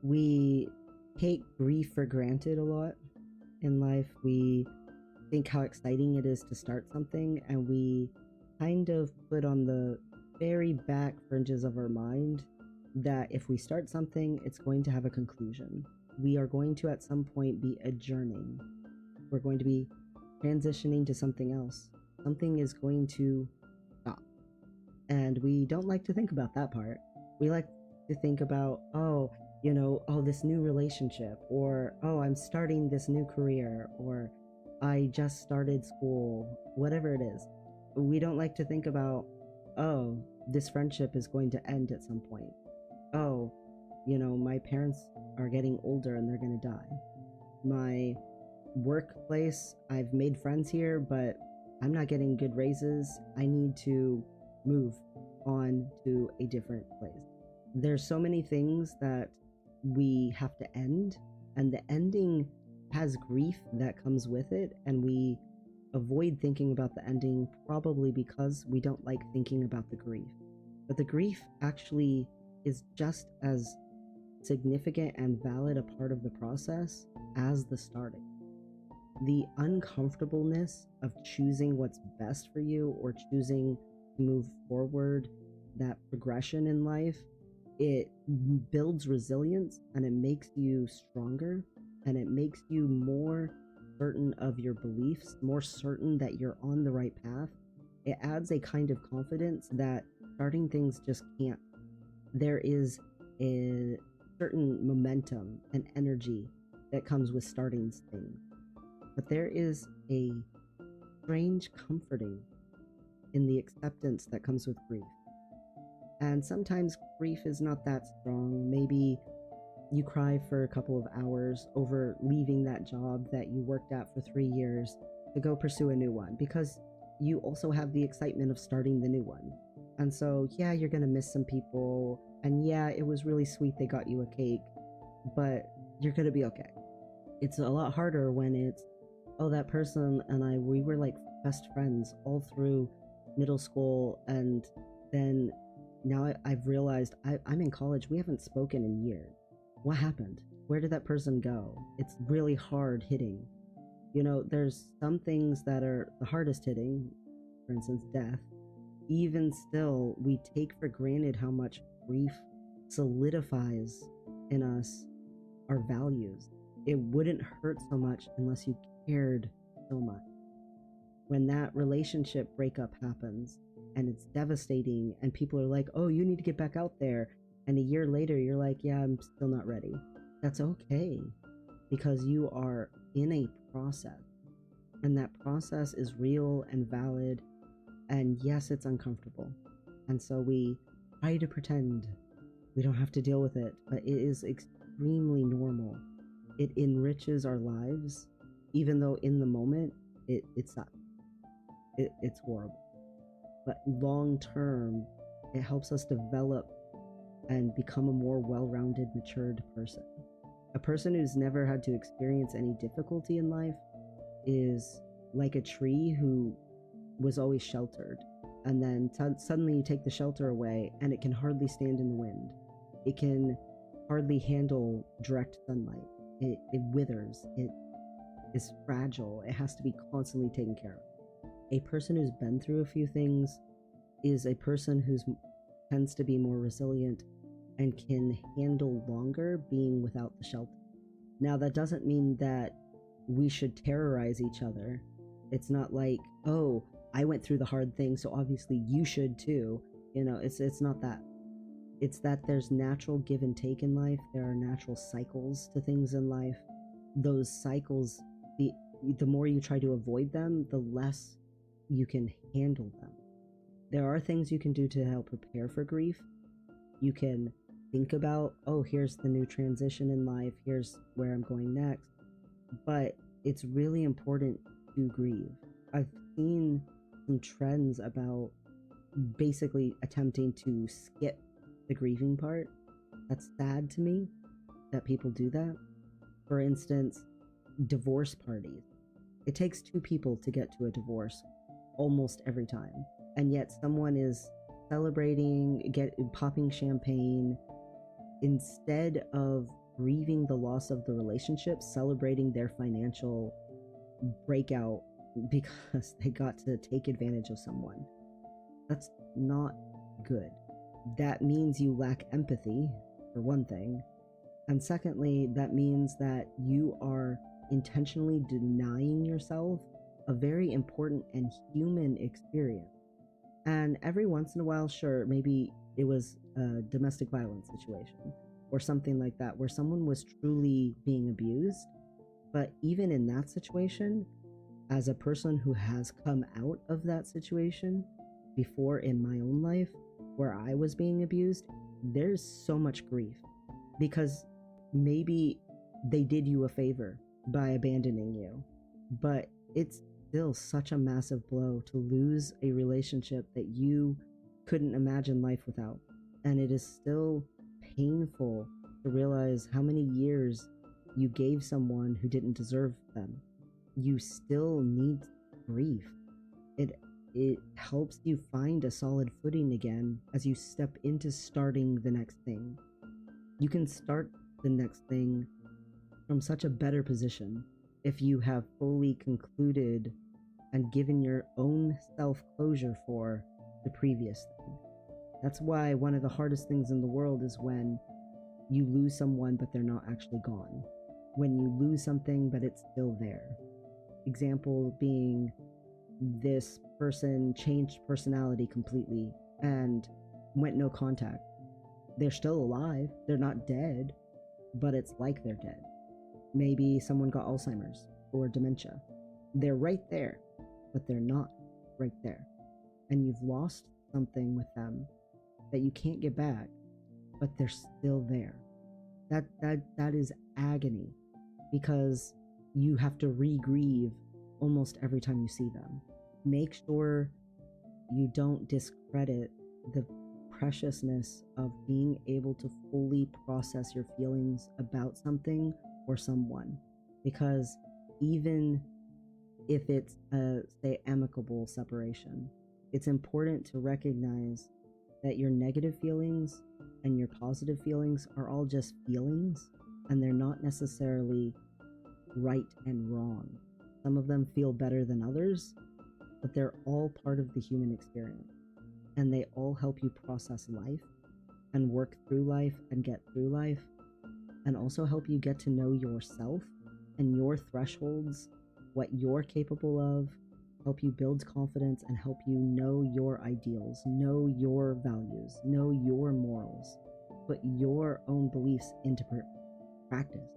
We take grief for granted a lot in life. We think how exciting it is to start something, and we kind of put on the very back fringes of our mind that if we start something, it's going to have a conclusion. We are going to at some point be adjourning. We're going to be transitioning to something else. Something is going to stop. And we don't like to think about that part. We like to think about, this new relationship, or, I'm starting this new career, or I just started school, whatever it is. We don't like to think about, this friendship is going to end at some point. My parents are getting older and they're going to die. My workplace, I've made friends here, but I'm not getting good raises. I need to move on to a different place. There's so many things that we have to end, and the ending has grief that comes with it, and we avoid thinking about the ending probably because we don't like thinking about the grief. But the grief actually is just as significant and valid a part of the process as the starting. The uncomfortableness of choosing what's best for you or choosing to move forward, that progression in life, it builds resilience and it makes you stronger, and it makes you more certain of your beliefs, more certain that you're on the right path. It adds a kind of confidence that starting things just can't. There is a certain momentum and energy that comes with starting things. But there is a strange comforting in the acceptance that comes with grief. And sometimes grief is not that strong. Maybe you cry for a couple of hours over leaving that job that you worked at for 3 years to go pursue a new one, because you also have the excitement of starting the new one. And so, yeah, you're going to miss some people. And yeah, it was really sweet they got you a cake, but you're going to be okay. It's a lot harder when it's, that person and we were like best friends all through middle school. And then now I've realized I'm in college. We haven't spoken in years. What happened? Where did that person go? It's really hard hitting. There's some things that are the hardest hitting, for instance, death. Even still, we take for granted how much grief solidifies in us our values. It wouldn't hurt so much unless you cared so much. When that relationship breakup happens and it's devastating and people are like, oh, you need to get back out there, and a year later you're like, yeah, I'm still not ready. That's okay, because you are in a process, and that process is real and valid, and yes, it's uncomfortable. And so we try to pretend we don't have to deal with it, but it is extremely normal. It enriches our lives, even though in the moment it sucks. It's horrible. But long term, it helps us develop and become a more well-rounded, matured person. A person who's never had to experience any difficulty in life is like a tree who was always sheltered, and then suddenly you take the shelter away and it can hardly stand in the wind. It can hardly handle direct sunlight. It withers. It is fragile. It has to be constantly taken care of. A person who's been through a few things is a person who tends to be more resilient and can handle longer being without the shelter. Now, that doesn't mean that we should terrorize each other. It's not like, oh, I went through the hard thing, so obviously you should too. It's not that. It's that there's natural give and take in life. There are natural cycles to things in life. Those cycles, the more you try to avoid them, the less you can handle them. There are things you can do to help prepare for grief. You can think about, oh, here's the new transition in life, here's where I'm going next. But it's really important to grieve. I've seen some trends about basically attempting to skip the grieving part. That's sad to me that people do that. For instance, divorce parties. It takes 2 people to get to a divorce almost every time. And yet someone is celebrating, popping champagne, instead of grieving the loss of the relationship, celebrating their financial breakout because they got to take advantage of someone. That's not good. That means you lack empathy, for one thing. And secondly, that means that you are intentionally denying yourself a very important and human experience. And every once in a while, sure, maybe it was a domestic violence situation or something like that, where someone was truly being abused. But even in that situation, as a person who has come out of that situation before in my own life where I was being abused, there's so much grief because maybe they did you a favor by abandoning you, but it's still such a massive blow to lose a relationship that you couldn't imagine life without. And it is still painful to realize how many years you gave someone who didn't deserve them. You still need grief. It helps you find a solid footing again as you step into starting the next thing. You can start the next thing from such a better position if you have fully concluded and given your own self closure for the previous thing. That's why one of the hardest things in the world is when you lose someone but they're not actually gone. When you lose something but it's still there. Example being, this person changed personality completely and went no contact. They're still alive, they're not dead, but it's like they're dead. Maybe someone got Alzheimer's or dementia. They're right there, but they're not right there. And you've lost something with them that you can't get back, but they're still there. That is agony, because you have to re-grieve almost every time you see them. Make sure you don't discredit the preciousness of being able to fully process your feelings about something or someone, because even if it's a, say, amicable separation, it's important to recognize that your negative feelings and your positive feelings are all just feelings, and they're not necessarily right and wrong. Some of them feel better than others, but they're all part of the human experience, and they all help you process life and work through life and get through life, and also help you get to know yourself and your thresholds, what you're capable of, help you build confidence, and help you know your ideals, know your values, know your morals, put your own beliefs into practice.